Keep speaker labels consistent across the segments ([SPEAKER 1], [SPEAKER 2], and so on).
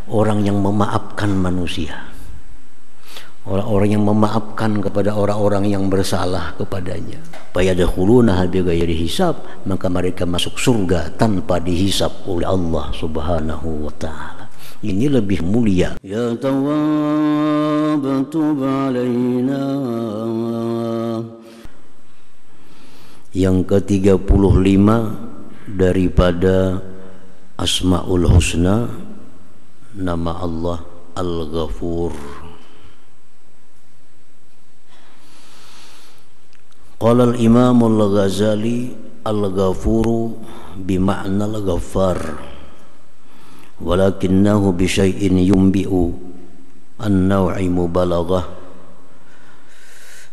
[SPEAKER 1] orang yang memaafkan manusia, orang-orang yang memaafkan kepada orang-orang yang bersalah kepadanya. Fayadkhulunaha bighairi hisab, maka mereka masuk surga tanpa dihisab oleh Allah Subhanahu wa taala. Ini lebih mulia. Ya Tawwab tub alaina. Yang ke-35 daripada Asmaul Husna, nama Allah Al-Ghafur. Qala al-Imam al-Ghazali al-Ghafuru bima'na al-Ghaffar walakinnahu bi syai'in yumbi'u an-naw'i mubalaghah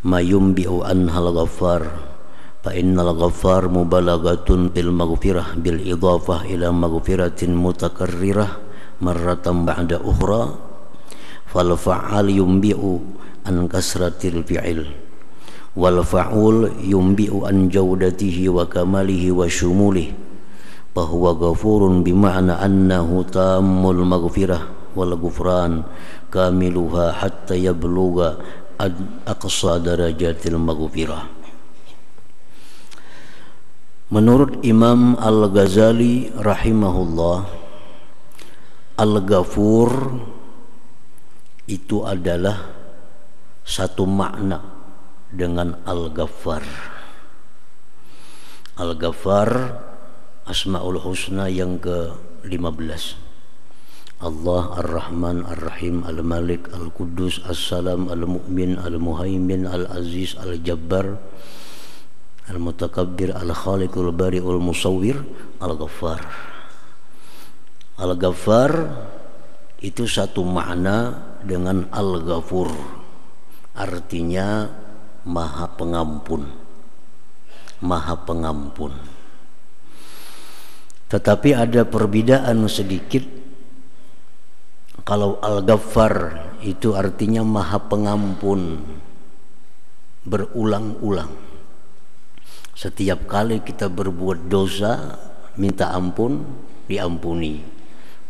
[SPEAKER 1] ma yumbi'u anha al-Ghaffar fa innal Ghaffar mubalaghatun bil maghfirah bil idhafah ila maghfiratin mutakarrirah marratan ba'da ukhra fal fa'al yumbi'u an kasratil fi'il wal fa'ul yumbi'u an jaudatihi wa kamalihi wa syumulihi bahwa ghafurun bima'na annahu tammul maghfirah wal ghufran kamiluha hatta yablugha aqsa darajatil maghfirah. Menurut Imam Al-Ghazali rahimahullah, Al-Ghafur itu adalah satu makna dengan Al-Ghaffar. Al-Ghaffar Asmaul Husna yang ke-15. Allah Ar-Rahman Ar-Rahim Al-Malik Al-Quddus As-Salam Al-Mu'min Al-Muhaimin Al-Aziz Al-Jabbar Al-Mutakabbir Al-Khaliqul Bari'ul Musawwir Al-Ghaffar. Al-Ghaffar itu satu makna dengan Al-Ghafur, artinya Maha Pengampun, Maha Pengampun. Tetapi ada perbedaan sedikit. Kalau Al-Ghaffar itu artinya Maha Pengampun berulang-ulang. Setiap kali kita berbuat dosa, minta ampun, diampuni.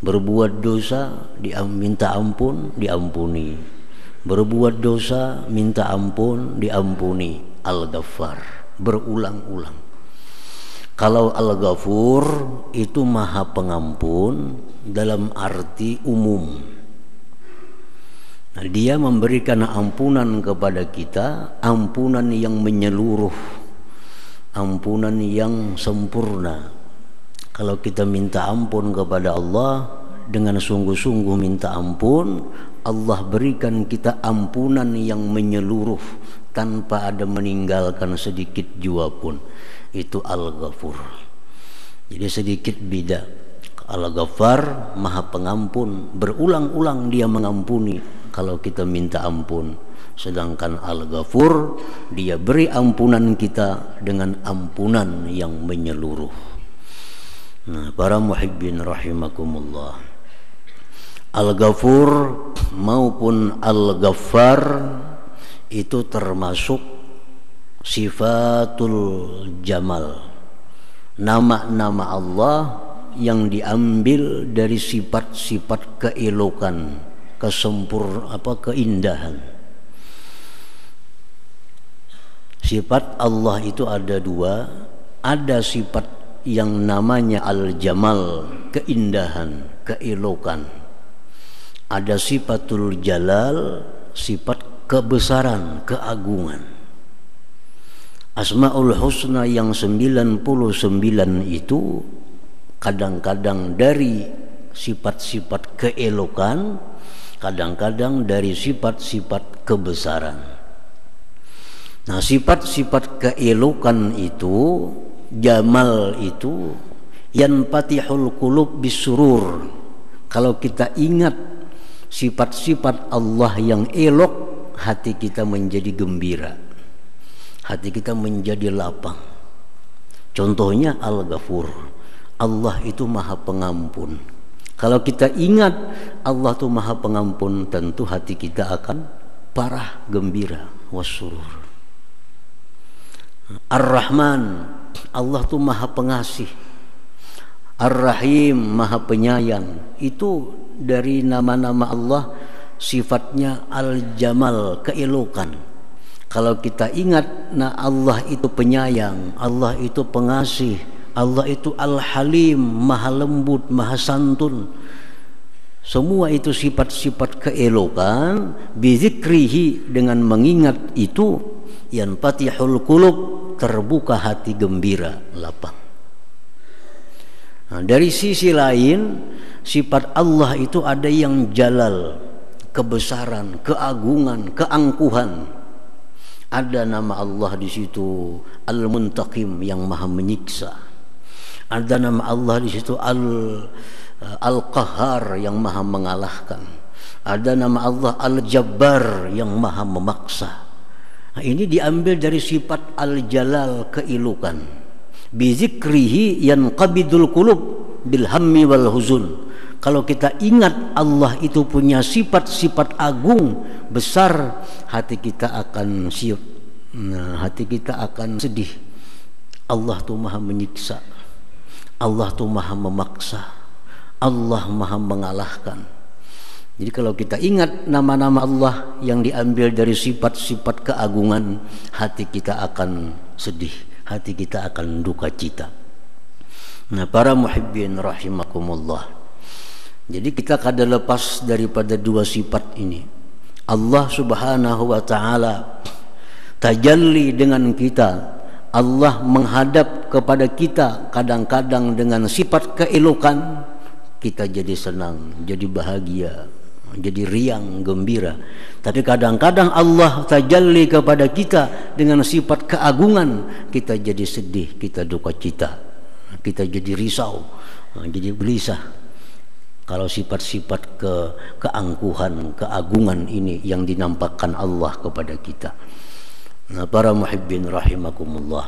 [SPEAKER 1] Berbuat dosa, minta ampun, diampuni. Berbuat dosa, minta ampun, diampuni. Al-Ghaffar, berulang-ulang. Kalau Al-Ghafur itu Maha Pengampun dalam arti umum. Nah, dia memberikan ampunan kepada kita, ampunan yang menyeluruh, ampunan yang sempurna. Kalau kita minta ampun kepada Allah dengan sungguh-sungguh minta ampun, Allah berikan kita ampunan yang menyeluruh tanpa ada meninggalkan sedikit jua pun. Itu Al-Ghafur. Jadi sedikit beda. Al-Ghaffar Maha Pengampun, berulang-ulang dia mengampuni kalau kita minta ampun. Sedangkan Al-Ghafur, dia beri ampunan kita dengan ampunan yang menyeluruh. Nah, para muhibbin rahimakumullah, Al-Ghafur maupun Al-Ghaffar itu termasuk sifatul jamal, nama-nama Allah yang diambil dari sifat-sifat keelokan, keindahan. Sifat Allah itu ada dua. Ada sifat yang namanya al-jamal, keindahan, keelokan. Ada sifatul jalal, sifat kebesaran, keagungan. Asmaul Husna yang 99 itu kadang-kadang dari sifat-sifat keelokan, kadang-kadang dari sifat-sifat kebesaran. Nah, sifat-sifat keelokan itu, jamal itu, yanfatihul qulub bisurur. Kalau kita ingat sifat-sifat Allah yang elok, hati kita menjadi gembira, hati kita menjadi lapang. Contohnya Al-Ghafur, Allah itu Maha Pengampun. Kalau kita ingat Allah itu Maha Pengampun, tentu hati kita akan parah gembira, wasurur. Ar-Rahman, Allah itu Maha Pengasih. Ar-Rahim, Maha Penyayang. Itu dari nama-nama Allah, sifatnya Al-Jamal, keelokan. Kalau kita ingat, nah Allah itu penyayang, Allah itu pengasih, Allah itu Al-Halim, Maha lembut, Maha santun. Semua itu sifat-sifat keelokan. Bizikrihi, dengan mengingat itu, yanfatihul qulub, terbuka hati gembira, lapang. Nah, dari sisi lain, sifat Allah itu ada yang jalal, kebesaran, keagungan, keangkuhan. Ada nama Allah di situ Al-Muntaqim, yang maha menyiksa. Ada nama Allah di situ Al-Qahhar, yang maha mengalahkan. Ada nama Allah Al-Jabbar, yang maha memaksa. Nah, ini diambil dari sifat Al-Jalal, keelokan. Bizikrihi yanqabidul qulub bil hammi wal huzun. Kalau kita ingat Allah itu punya sifat-sifat agung, besar, hati kita akan siap. Nah, hati kita akan sedih. Allah tuh maha menyiksa, Allah tuh maha memaksa, Allah maha mengalahkan. Jadi kalau kita ingat nama-nama Allah yang diambil dari sifat-sifat keagungan, hati kita akan sedih, hati kita akan duka cita. Nah, para muhibbin rahimakumullah, jadi kita kada lepas daripada dua sifat ini. Allah subhanahu wa ta'ala tajalli dengan kita. Allah menghadap kepada kita kadang-kadang dengan sifat keelokan, kita jadi senang, jadi bahagia, jadi riang, gembira. Tapi kadang-kadang Allah tajalli kepada kita dengan sifat keagungan, kita jadi sedih, kita duka cita, kita jadi risau, jadi gelisah. Kalau sifat-sifat keangkuhan, keagungan ini yang dinampakkan Allah kepada kita. Nah, para muhibbin rahimakumullah,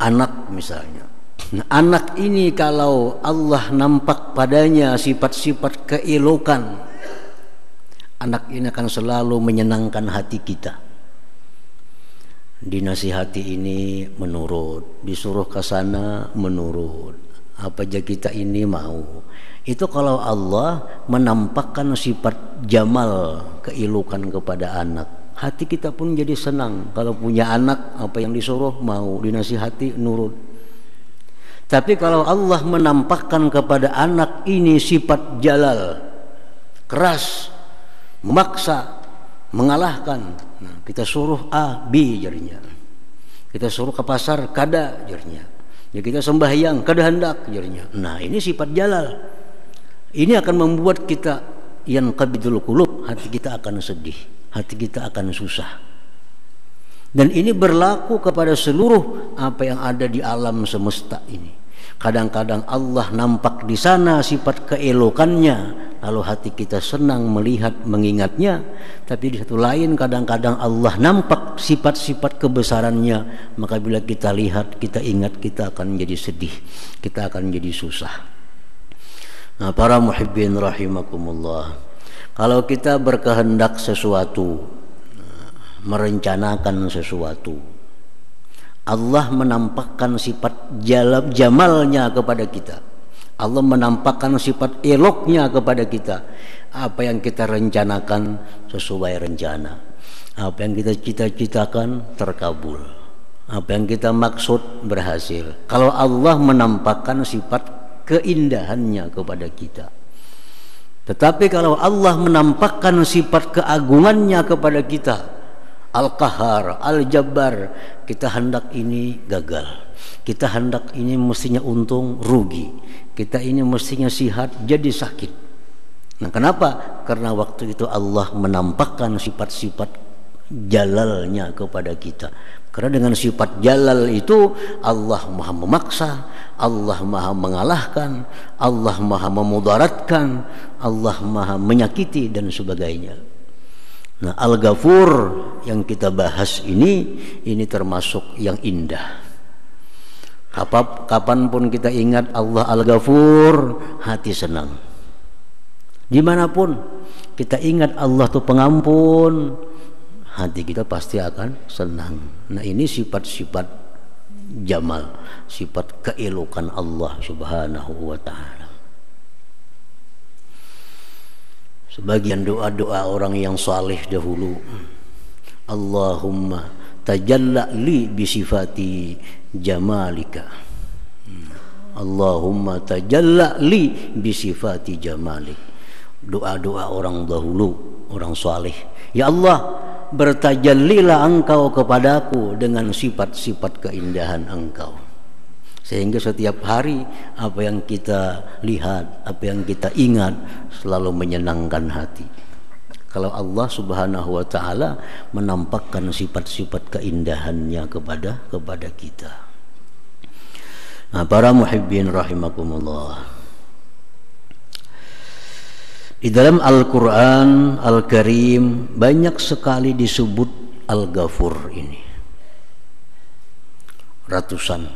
[SPEAKER 1] anak misalnya. Nah, anak ini kalau Allah nampak padanya sifat-sifat keelokan, anak ini akan selalu menyenangkan hati kita. Dinasihati ini menurut, disuruh ke sana menurut, apa aja kita ini mau. Itu kalau Allah menampakkan sifat jamal, keelokan kepada anak, hati kita pun jadi senang. Kalau punya anak, apa yang disuruh mau, dinasihati nurut. Tapi kalau Allah menampakkan kepada anak ini sifat jalal, keras, memaksa, mengalahkan, nah, kita suruh A, B jadinya. Kita suruh ke pasar, kada jadinya. Ya, kita sembahyang, kada hendak jadinya. Nah, ini sifat jalal. Ini akan membuat kita yanqabidul qulub, hati kita akan sedih, hati kita akan susah. Dan ini berlaku kepada seluruh apa yang ada di alam semesta ini. Kadang-kadang Allah nampak di sana sifat keelokannya, lalu hati kita senang melihat, mengingatnya. Tapi di satu lain kadang-kadang Allah nampak sifat-sifat kebesarannya, maka bila kita lihat, kita ingat, kita akan jadi sedih, kita akan jadi susah. Nah, para muhibbin rahimakumullah, kalau kita berkehendak sesuatu, merencanakan sesuatu, Allah menampakkan sifat jamalnya kepada kita. Allah menampakkan sifat eloknya kepada kita. Apa yang kita rencanakan sesuai rencana. Apa yang kita cita-citakan terkabul. Apa yang kita maksud berhasil. Kalau Allah menampakkan sifat keindahannya kepada kita. Tetapi kalau Allah menampakkan sifat keagungannya kepada kita, Al-Qahhar, Al-Jabbar, kita hendak ini gagal, kita hendak ini mestinya untung rugi, kita ini mestinya sihat jadi sakit. Nah, kenapa? Karena waktu itu Allah menampakkan sifat-sifat jalalnya kepada kita. Karena dengan sifat jalal itu Allah maha memaksa, Allah maha mengalahkan, Allah maha memudaratkan, Allah maha menyakiti dan sebagainya. Nah, Al-Ghafur yang kita bahas ini termasuk yang indah. Kapanpun kita ingat Allah Al-Ghafur, hati senang. Dimanapun kita ingat Allah itu pengampun, hati kita pasti akan senang. Nah, ini sifat-sifat jamal, sifat keelokan Allah Subhanahu wa ta'ala. Sebagian doa-doa orang yang saleh dahulu, Allahumma tajalla li bisifati jamalika, Allahumma tajalla li bisifati jamalik. Doa-doa orang dahulu, orang saleh, ya Allah, bertajallilah engkau kepadaku dengan sifat-sifat keindahan engkau. Sehingga setiap hari apa yang kita lihat, apa yang kita ingat selalu menyenangkan hati. Kalau Allah Subhanahu wa ta'ala menampakkan sifat-sifat keindahannya kepada kita. Nah, para muhibbin rahimakumullah, di dalam Al-Quran Al-Karim banyak sekali disebut Al-Ghafur ini, ratusan,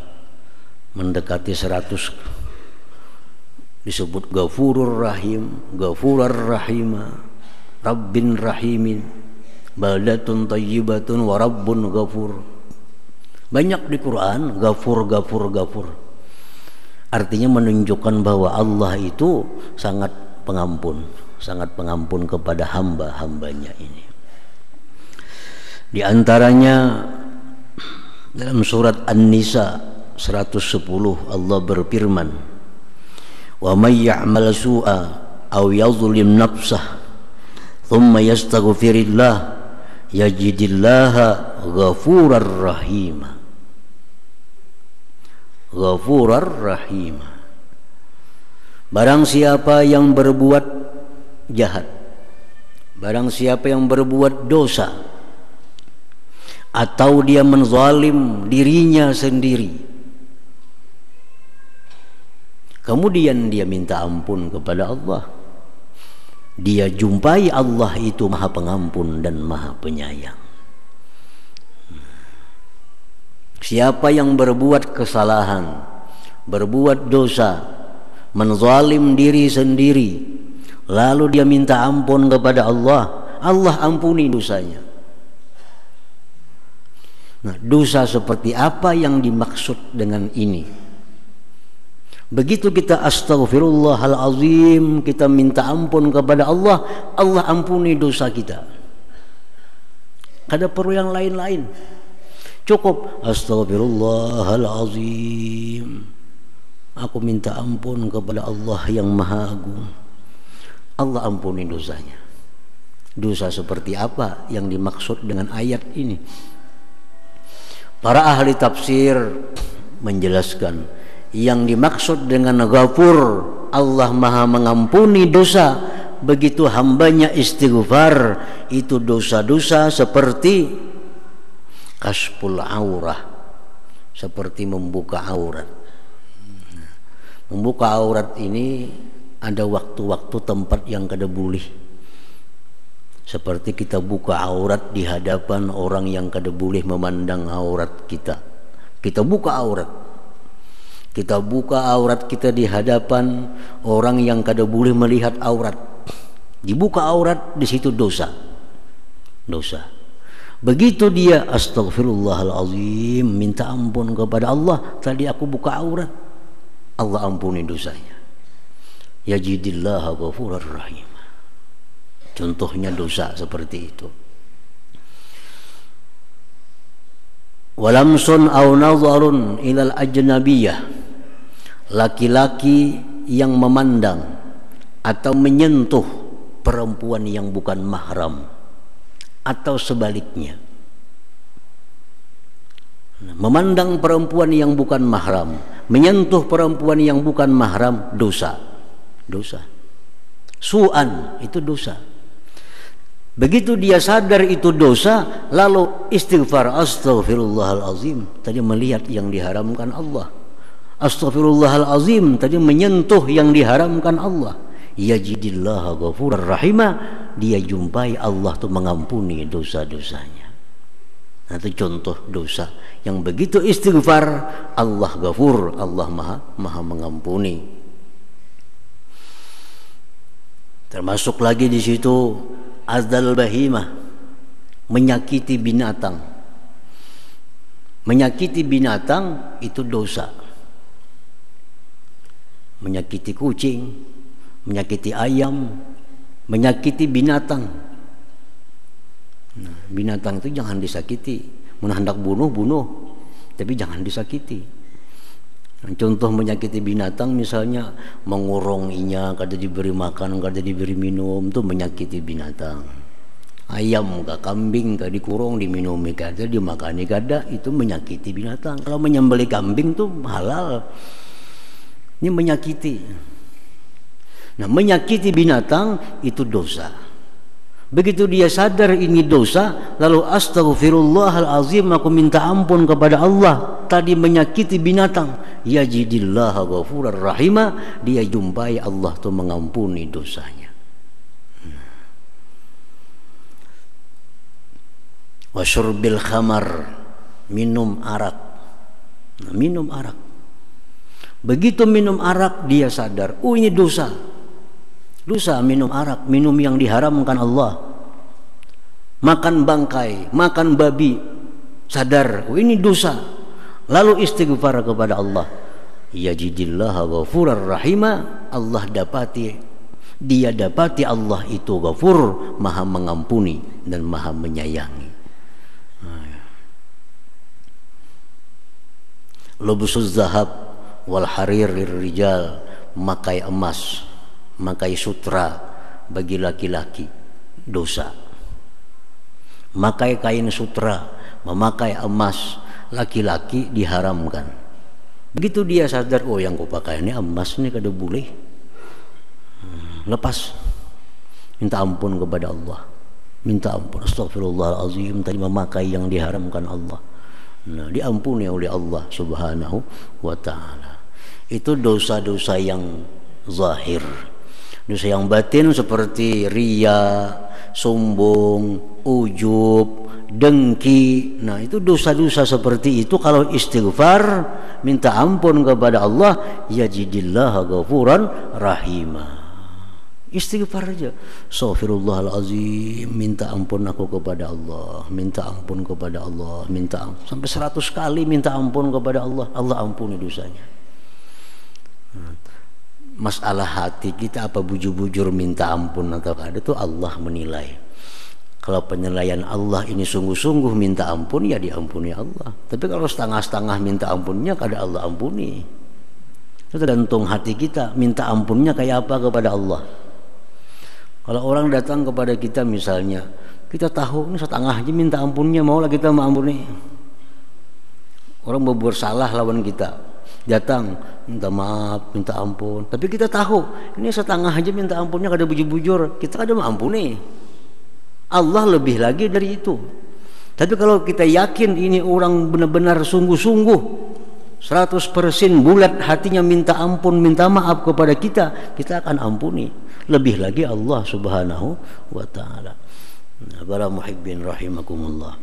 [SPEAKER 1] mendekati 100 disebut Ghafurur Rahim, Ghafurur Rahima, Rabbin Rahimin, baldatun tayyibatun wa Rabbun Ghafur. Banyak di Quran Ghafur, Ghafur, Ghafur. Artinya menunjukkan bahwa Allah itu sangat pengampun kepada hamba-hambanya ini. Di antaranya dalam surat An-Nisa 110 Allah berfirman, wa may ya'mal su'a aw yadhlim nafsah thumma yastaghfirillah yajidillaha ghafurar rahima. Ghafurar rahima. Barang siapa yang berbuat jahat, barang siapa yang berbuat dosa, atau dia menzalim dirinya sendiri, kemudian dia minta ampun kepada Allah, dia jumpai Allah itu Maha Pengampun dan Maha Penyayang. Siapa yang berbuat kesalahan, berbuat dosa, menzalim diri sendiri, lalu dia minta ampun kepada Allah, Allah ampuni dosanya. Nah, dosa seperti apa yang dimaksud dengan ini? Begitu kita astaghfirullahalazim, kita minta ampun kepada Allah, Allah ampuni dosa kita. Kada perlu yang lain-lain, cukup astaghfirullahalazim, aku minta ampun kepada Allah yang Maha Agung, Allah ampuni dosanya. Dosa seperti apa yang dimaksud dengan ayat ini? Para ahli tafsir menjelaskan, yang dimaksud dengan Ghafur, Allah Maha mengampuni dosa. Begitu hambanya istighfar, itu dosa-dosa seperti kasful aurah, seperti membuka aurat. Membuka aurat ini ada waktu-waktu tempat yang kada boleh. Seperti kita buka aurat di hadapan orang yang kada boleh memandang aurat kita. Kita buka aurat. Kita buka aurat kita di hadapan orang yang kada boleh melihat aurat. Dibuka aurat, di situ dosa. Dosa. Begitu dia astaghfirullahalazim, minta ampun kepada Allah, tadi aku buka aurat, Allah ampuni dosanya. Yajidillaha ghafurar rahim. Contohnya dosa seperti itu. Walamsun aw nazarun ilal ajnabiyah, laki-laki yang memandang atau menyentuh perempuan yang bukan mahram, atau sebaliknya. Memandang perempuan yang bukan mahram, menyentuh perempuan yang bukan mahram, dosa. Dosa. Su'an, itu dosa. Begitu dia sadar itu dosa, lalu istighfar, astaghfirullahalazim, tadi melihat yang diharamkan Allah. Astaghfirullahalazim, tadi menyentuh yang diharamkan Allah. Yajidillaha ghafurar rahima, dia jumpai Allah tuh mengampuni dosa-dosanya. Nah, itu contoh dosa yang begitu istighfar, Allah Ghafur, Allah maha mengampuni. Termasuk lagi di situ azal bahimah, menyakiti binatang. Menyakiti binatang itu dosa. Menyakiti kucing, menyakiti ayam, menyakiti binatang. Nah, binatang itu jangan disakiti. Mun hendak bunuh, tapi jangan disakiti. Contoh menyakiti binatang misalnya mengurunginya, kada diberi makan, kada diberi minum, itu menyakiti binatang. Ayam ke kambing ke dikurung, diminumi kada, dimakani kada, itu menyakiti binatang. Kalau menyembelih kambing itu halal. Ini menyakiti. Nah, menyakiti binatang itu dosa. Begitu dia sadar ini dosa, lalu astaghfirullahalazim, aku minta ampun kepada Allah. Tadi menyakiti binatang, yajidillaha ghafurar rahima, dia jumpai Allah tuh mengampuni dosanya. Wasyurbil khamar, minum arak. Nah, minum arak. Begitu minum arak dia sadar, oh ini dosa. Dosa minum arak, minum yang diharamkan Allah. Makan bangkai, makan babi, sadar, oh ini dosa. Lalu istighfar kepada Allah. Yajidillaha ghafurar rahima, dia dapati Allah itu ghafur, maha mengampuni dan maha menyayangi. Lubusuz zahab wal harir rijal, makai emas, makai sutra bagi laki-laki dosa. Makai kain sutra, memakai emas laki-laki diharamkan. Begitu dia sadar, oh yang ku pakai ini emas nih kada boleh, lepas, minta ampun kepada Allah, minta ampun, astagfirullahalazim, tadi memakai yang diharamkan Allah. Nah, diampuni oleh Allah Subhanahu wa ta'ala. Itu dosa-dosa yang zahir. Dosa yang batin seperti riya, sombong, ujub, dengki. Nah, itu dosa-dosa seperti itu kalau istighfar, minta ampun kepada Allah, yajidillaha ghafuran rahimah. Istighfar aja, astaghfirullahalazim, minta ampun aku kepada Allah, minta ampun kepada Allah, minta ampun. Sampai 100 kali minta ampun kepada Allah, Allah ampuni dosanya. Masalah hati kita apa bujur-bujur minta ampun atau ada, itu Allah menilai. Kalau penilaian Allah ini sungguh-sungguh minta ampun, ya diampuni Allah. Tapi kalau setengah-setengah minta ampunnya, kada Allah ampuni. Itu tergantung hati kita, minta ampunnya kayak apa kepada Allah. Kalau orang datang kepada kita misalnya, kita tahu ini setengah aja minta ampunnya, maulah kita mengampuni. Orang berbuat salah lawan kita, datang minta maaf, minta ampun, tapi kita tahu ini setengah aja minta ampunnya, kada bujur-bujur, kita kada mengampuni. Allah lebih lagi dari itu. Tapi kalau kita yakin ini orang benar-benar sungguh-sungguh 100% bulat hatinya minta ampun, minta maaf kepada kita, kita akan ampuni. Lebih lagi Allah Subhanahu wa ta'ala. Para muhibbin rahimakumullah.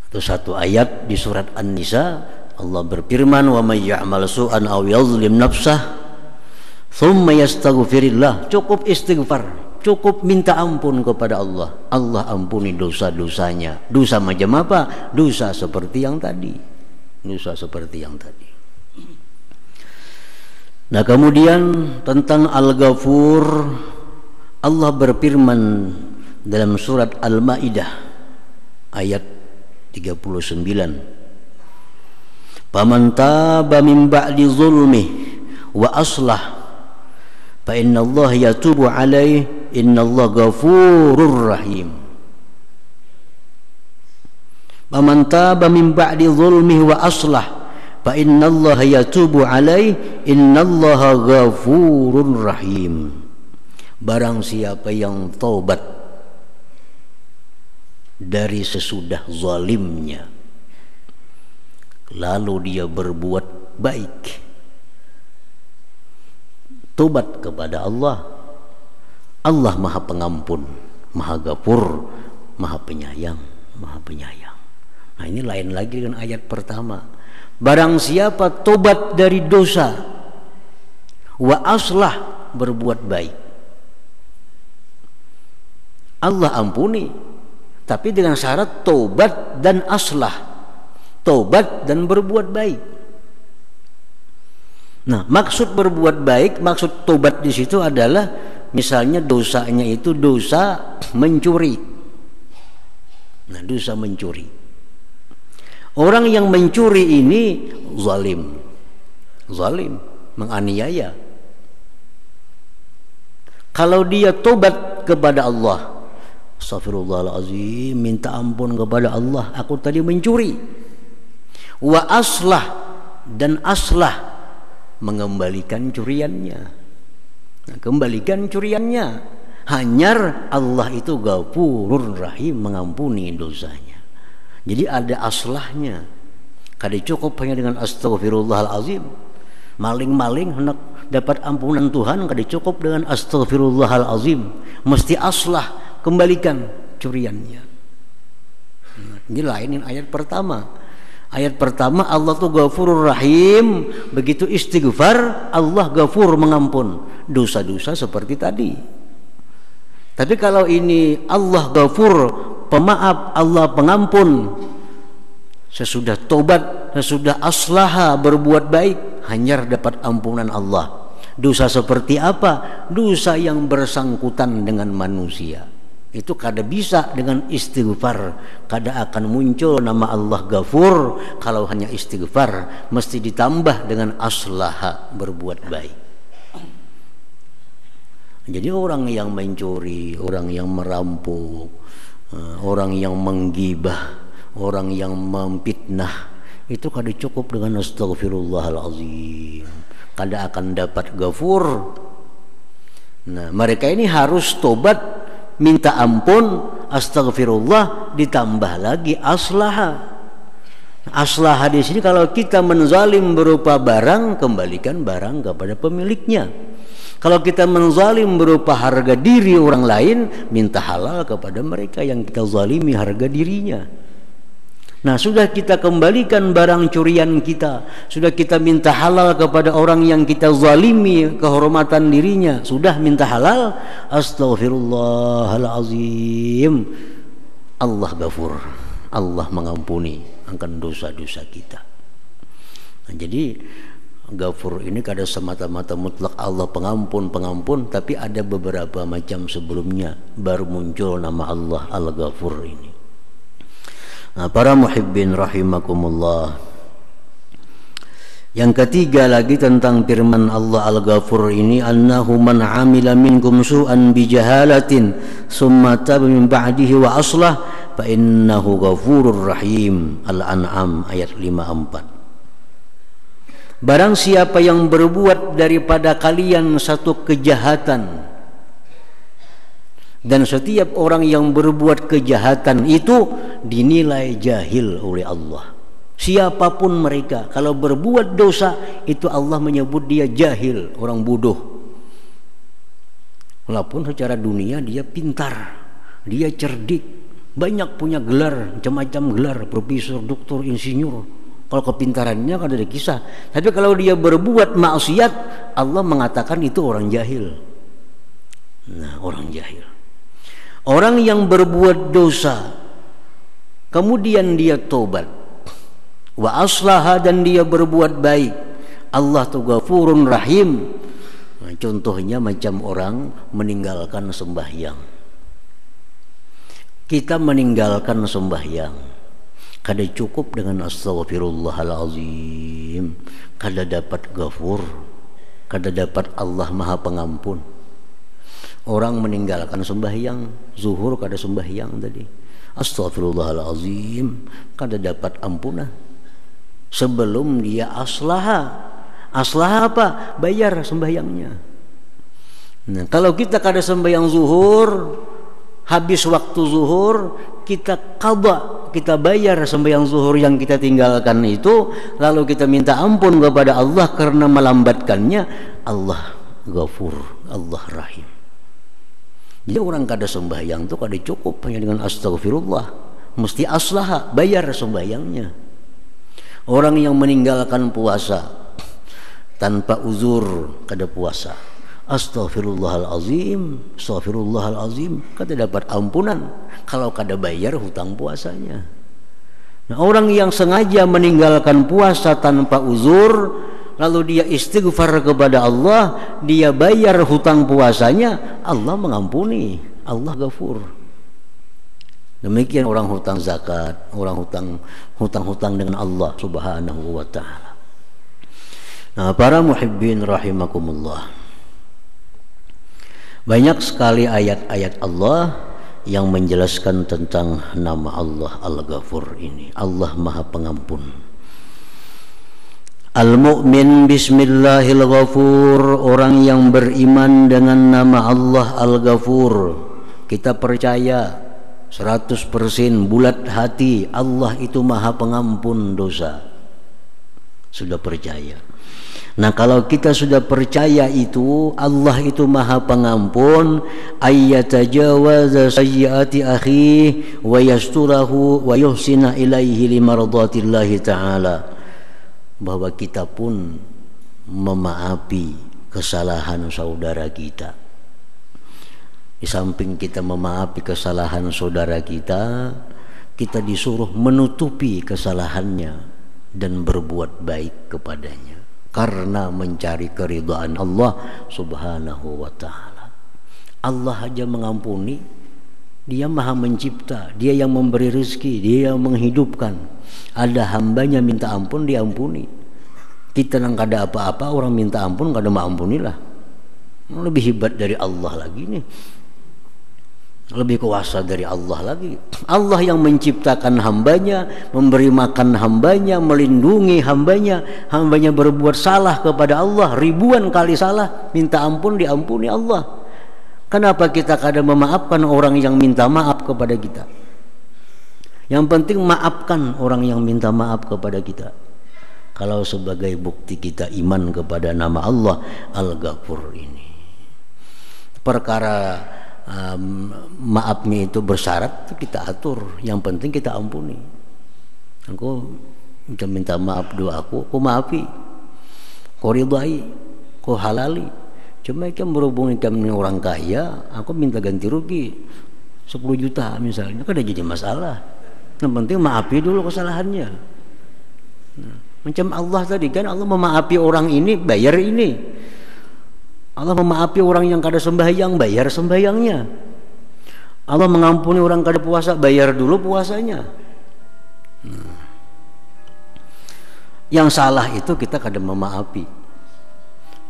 [SPEAKER 1] Itu satu ayat di surat An-Nisa, Allah berfirman, wa may ya'mal su'an aw yadhlim nafsah thumma yastaghfirillah. Cukup istighfar, cukup minta ampun kepada Allah, Allah ampuni dosa-dosanya. Dosa macam apa? Dosa seperti yang tadi. Dosa seperti yang tadi. Nah, kemudian tentang Al-Ghafur, Allah berfirman dalam surat Al-Maidah ayat 39, "Faman taba min ba'di zulmihi wa aslah fa innallaha yatubu alaihi innallaha ghafurur rahim." Faman taba min ba'di zulmihi wa aslah fa innallaha yatubu alaihi innallaha ghafurur rahim. Barang siapa yang taubat dari sesudah zalimnya lalu dia berbuat baik, tobat kepada Allah, Allah Maha Pengampun, Maha Ghafur, Maha Penyayang, Maha Penyayang. Nah, ini lain lagi dengan ayat pertama. Barang siapa tobat dari dosa wa aslah, berbuat baik, Allah ampuni. tapi dengan syarat tobat dan aslah, tobat dan berbuat baik. Nah, maksud berbuat baik, maksud tobat di situ adalah misalnya dosanya itu dosa mencuri. Nah, dosa mencuri. Orang yang mencuri ini zalim, menganiaya. Kalau dia tobat kepada Allah, astagfirullahaladzim, minta ampun kepada Allah, aku tadi mencuri. Wa aslah, dan aslah, mengembalikan curiannya. Nah, kembalikan curiannya. Hanyar Allah itu Ghafurur Rahim, mengampuni dosanya. Jadi ada aslahnya. Kada cukup hanya dengan astagfirullahalazim. Maling-maling hendak dapat ampunan Tuhan, kada cukup dengan astagfirullahalazim. Mesti aslah, kembalikan curiannya. Nah, ini lainin ayat pertama. Ayat pertama Allah tuh Ghafurur Rahim, begitu istighfar Allah Ghafur, mengampun dosa-dosa seperti tadi. Tapi kalau ini Allah Ghafur, pemaaf, Allah pengampun, sesudah tobat, sesudah aslaha, berbuat baik, hanyar dapat ampunan Allah. Dosa seperti apa? Dosa yang bersangkutan dengan manusia. Itu kada bisa dengan istighfar, kada akan muncul nama Allah Ghafur. Kalau hanya istighfar, mesti ditambah dengan aslaha, berbuat baik. Jadi orang yang mencuri, orang yang merampok, orang yang menggibah, orang yang memfitnah, itu kada cukup dengan astagfirullahalazim, kada akan dapat Ghafur. Nah, mereka ini harus tobat, minta ampun, astagfirullah, ditambah lagi aslaha. Aslaha di sini kalau kita menzalim berupa barang, kembalikan barang kepada pemiliknya. Kalau kita menzalim berupa harga diri orang lain, minta halal kepada mereka yang kita zalimi harga dirinya. Nah, sudah kita kembalikan barang curian kita, sudah kita minta halal kepada orang yang kita zalimi kehormatan dirinya, sudah minta halal, astagfirullahalazim, Allah Ghafur, Allah mengampuni akan dosa-dosa kita. Nah, jadi Ghafur ini kada semata-mata mutlak Allah pengampun, tapi ada beberapa macam sebelumnya baru muncul nama Allah Al-Ghafur ini. Nah, para muhibbin rahimakumullah, yang ketiga lagi tentang firman Allah Al-Ghafur ini, annahu man amila minkum su'an bijahalatin summa taba min ba'dihi wa aslah fa innahu ghafurur rahim. Al-An'am ayat 54. Barang siapa yang berbuat daripada kalian satu kejahatan, dan setiap orang yang berbuat kejahatan itu dinilai jahil oleh Allah. Siapapun mereka, kalau berbuat dosa itu Allah menyebut dia jahil, orang bodoh. Walaupun secara dunia dia pintar, dia cerdik, banyak punya gelar, macam-macam gelar, profesor, doktor, insinyur. Kalau kepintarannya kan ada kisah. Tapi kalau dia berbuat maksiat, Allah mengatakan itu orang jahil. Nah, orang jahil. Orang yang berbuat dosa, kemudian dia tobat, wa aslaha, dan dia berbuat baik, Allah tu Ghafurun Rahim. Nah, contohnya macam orang meninggalkan sembahyang. Kita meninggalkan sembahyang, kada cukup dengan astagfirullahalazim, kada dapat Ghafur, kada dapat Allah Maha Pengampun. Orang meninggalkan sembahyang, zuhur kada sembahyang tadi, astagfirullahalazim, kada dapat ampunan. Sebelum dia aslaha. Aslaha apa? Bayar sembahyangnya. Nah, kalau kita kada sembahyang zuhur, habis waktu zuhur, kita qadha, kita bayar sembahyang zuhur yang kita tinggalkan itu, lalu kita minta ampun kepada Allah karena melambatkannya, Allah Ghafur, Allah Rahim. Jadi orang kada sembahyang itu kada cukup hanya dengan astagfirullah, mesti aslaha, bayar sembahyangnya. Orang yang meninggalkan puasa tanpa uzur kada puasa, Astaghfirullahalazim, astaghfirullahalazim, kata dapat ampunan kalau kada bayar hutang puasanya. Nah, orang yang sengaja meninggalkan puasa tanpa uzur, lalu dia istighfar kepada Allah, dia bayar hutang puasanya, Allah mengampuni, Allah Ghafur. Demikian orang hutang zakat, orang hutang dengan Allah Subhanahu wa taala. Nah, para muhibbin rahimakumullah, banyak sekali ayat-ayat Allah yang menjelaskan tentang nama Allah Al-Ghafur ini. Allah Maha Pengampun. Al-mu'min bismillahil ghafur, orang yang beriman dengan nama Allah Al-Ghafur. Kita percaya 100% bulat hati Allah itu Maha Pengampun dosa. Sudah percaya. Nah, kalau kita sudah percaya itu Allah itu Maha Pengampun, ayyatajawaza sayyiati akhi wa yasturahu wa yuhsina ilaihi limardatillahi ta'ala, bahwa kita pun memaafi kesalahan saudara kita. Di samping kita memaafi kesalahan saudara kita, kita disuruh menutupi kesalahannya dan berbuat baik kepadanya, karena mencari keridhaan Allah Subhanahu wa ta'ala. Allah aja mengampuni, Dia Maha Mencipta, Dia yang memberi rezeki, Dia yang menghidupkan. Ada hambanya minta ampun, diampuni. Kita nang kada apa-apa, orang minta ampun kada maampunilah. Lebih hebat dari Allah lagi nih, lebih kuasa dari Allah lagi. Allah yang menciptakan hambanya, memberi makan hambanya, melindungi hambanya. Hambanya berbuat salah kepada Allah, ribuan kali salah, minta ampun, diampuni Allah. Kenapa kita kadang memaafkan orang yang minta maaf kepada kita? Yang penting maafkan orang yang minta maaf kepada kita, kalau sebagai bukti kita iman kepada nama Allah Al-Ghafur ini. Perkara maafnya itu bersyarat, kita atur, yang penting kita ampuni. Aku minta maaf doa aku maafi, kau ridai, kau halali. Cuma ikan berhubung ikan orang kaya, aku minta ganti rugi 10 juta misalnya, kan ada jadi masalah. Yang penting maafi dulu kesalahannya. Nah, macam Allah tadi kan, Allah memaafi orang ini, bayar ini. Allah memaafi orang yang kada sembahyang, bayar sembahyangnya. Allah mengampuni orang kada puasa, bayar dulu puasanya. Yang salah itu kita kada memaafi.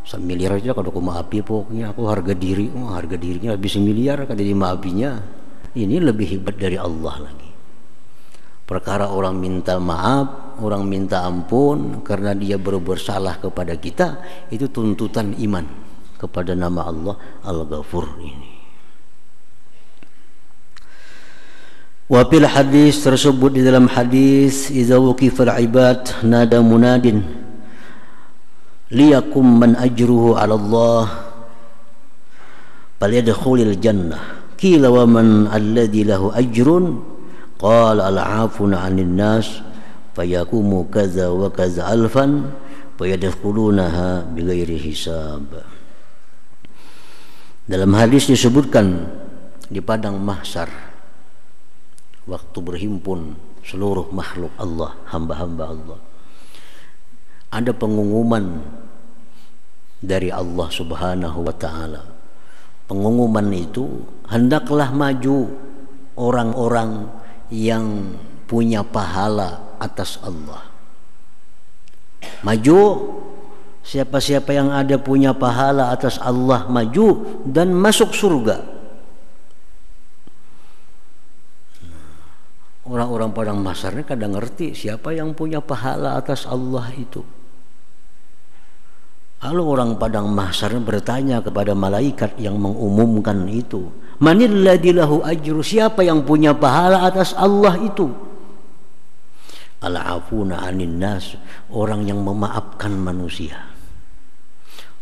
[SPEAKER 1] 1 miliar aja kada aku maafi, pokoknya aku harga diri, harga dirinya habis 1 miliar kada dimaafinya. Ini lebih hebat dari Allah lagi. Perkara orang minta maaf, orang minta ampun karena dia berbuat salah kepada kita, itu tuntutan iman kepada nama Allah Al-Ghafur ini. Wa fil hadis, tersebut di dalam hadis, idza wuqifal ibad nada munadin liyakum man ajruhu 'ala Allah falyadkhulil jannah. Qila wa man alladhi lahu ajrun? Qala al-'afuna 'anil nas fayakumu kaza wa kaza alfan fayadkhulunaha bighairi hisab. Dalam hadis disebutkan di padang mahsyar, waktu berhimpun seluruh makhluk Allah, hamba-hamba Allah, ada pengumuman dari Allah Subhanahu wa ta'ala. Pengumuman itu, hendaklah maju orang-orang yang punya pahala atas Allah. Maju, siapa-siapa yang ada punya pahala atas Allah, maju dan masuk surga. Orang-orang padang mahsyar ini kadang ngerti siapa yang punya pahala atas Allah itu. Lalu orang padang mahsyar bertanya kepada malaikat yang mengumumkan itu, manil ladzi lahu ajru, siapa yang punya pahala atas Allah itu? Al-'afuna 'anin nas, orang yang memaafkan manusia,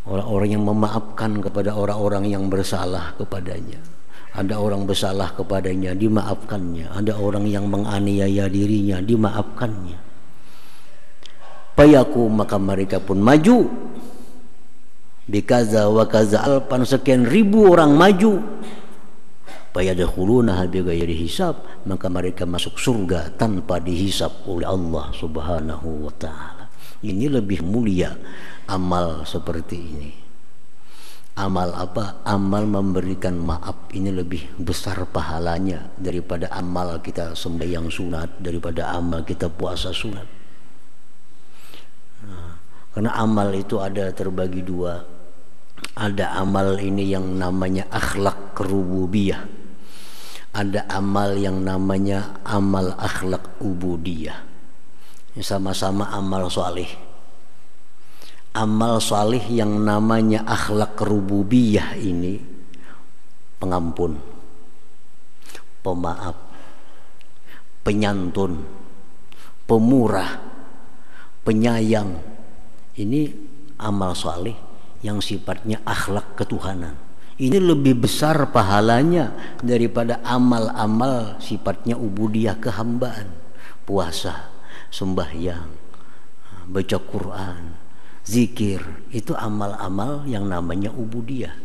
[SPEAKER 1] orang-orang yang memaafkan kepada orang-orang yang bersalah kepadanya. Ada orang bersalah kepadanya, dimaafkannya. Ada orang yang menganiaya dirinya, dimaafkannya. Payaku, maka mereka pun maju bikaza wa kaza alpan, sekian ribu orang maju, fayadkhulunaha bighairi hisab, maka mereka masuk surga tanpa dihisab oleh Allah Subhanahu wa taala. Ini lebih mulia amal seperti ini. Amal apa? Amal memberikan maaf ini lebih besar pahalanya daripada amal kita sembahyang sunat, daripada amal kita puasa sunat. Nah, karena amal itu ada terbagi dua. Ada amal ini yang namanya akhlak rububiyah. Ada amal yang namanya amal akhlak ubudiyah. Sama-sama amal salih. Amal salih yang namanya akhlak rububiyah ini pengampun, pemaaf, penyantun, pemurah, penyayang. Ini amal salih yang sifatnya akhlak ketuhanan. Ini lebih besar pahalanya daripada amal-amal sifatnya ubudiyah, kehambaan, puasa, sembahyang, baca Quran, zikir. Itu amal-amal yang namanya ubudiyah.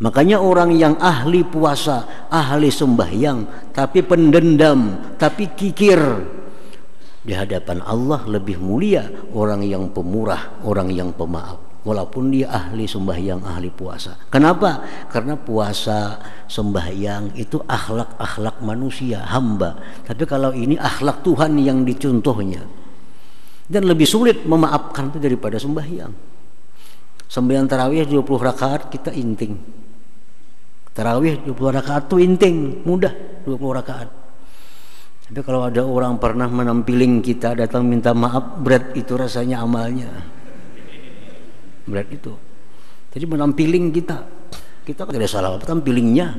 [SPEAKER 1] Makanya orang yang ahli puasa, ahli sembahyang, tapi pendendam, tapi kikir, di hadapan Allah lebih mulia orang yang pemurah, orang yang pemaaf, walaupun dia ahli sembahyang, ahli puasa. Kenapa? Karena puasa, sembahyang itu akhlak-akhlak manusia, hamba. Tapi kalau ini akhlak Tuhan yang dicontohnya. Dan lebih sulit memaafkan itu daripada sembahyang. Sembahyang tarawih 20 rakaat kita inting. Tarawih 20 rakaat itu inting, mudah 20 rakaat. Tapi kalau ada orang pernah menampiling kita, datang minta maaf, berat itu rasanya amalnya. Berat itu. Jadi menampiling kita tidak salah apa, tampilingnya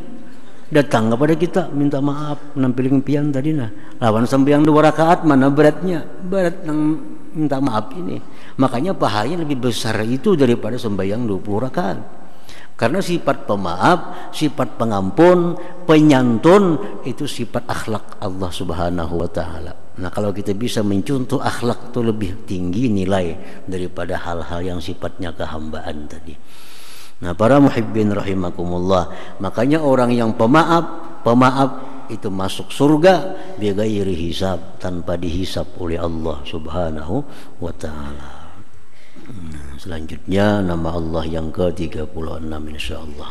[SPEAKER 1] datang kepada kita minta maaf, menampiling pian tadi nah. Lawan sembahyang 2 rakaat mana beratnya? Berat yang minta maaf ini. Makanya pahalanya lebih besar itu daripada sembahyang 20 rakaat. Karena sifat pemaaf, sifat pengampun, penyantun itu sifat akhlak Allah Subhanahu wa taala. Nah, kalau kita bisa mencontoh akhlak itu lebih tinggi nilai daripada hal-hal yang sifatnya kehambaan tadi. Nah, para muhibbin rahimakumullah, makanya orang yang pemaaf itu masuk surga bighairi hisab, tanpa dihisab oleh Allah Subhanahu wa taala. Selanjutnya nama Allah yang ke-36 insyaallah.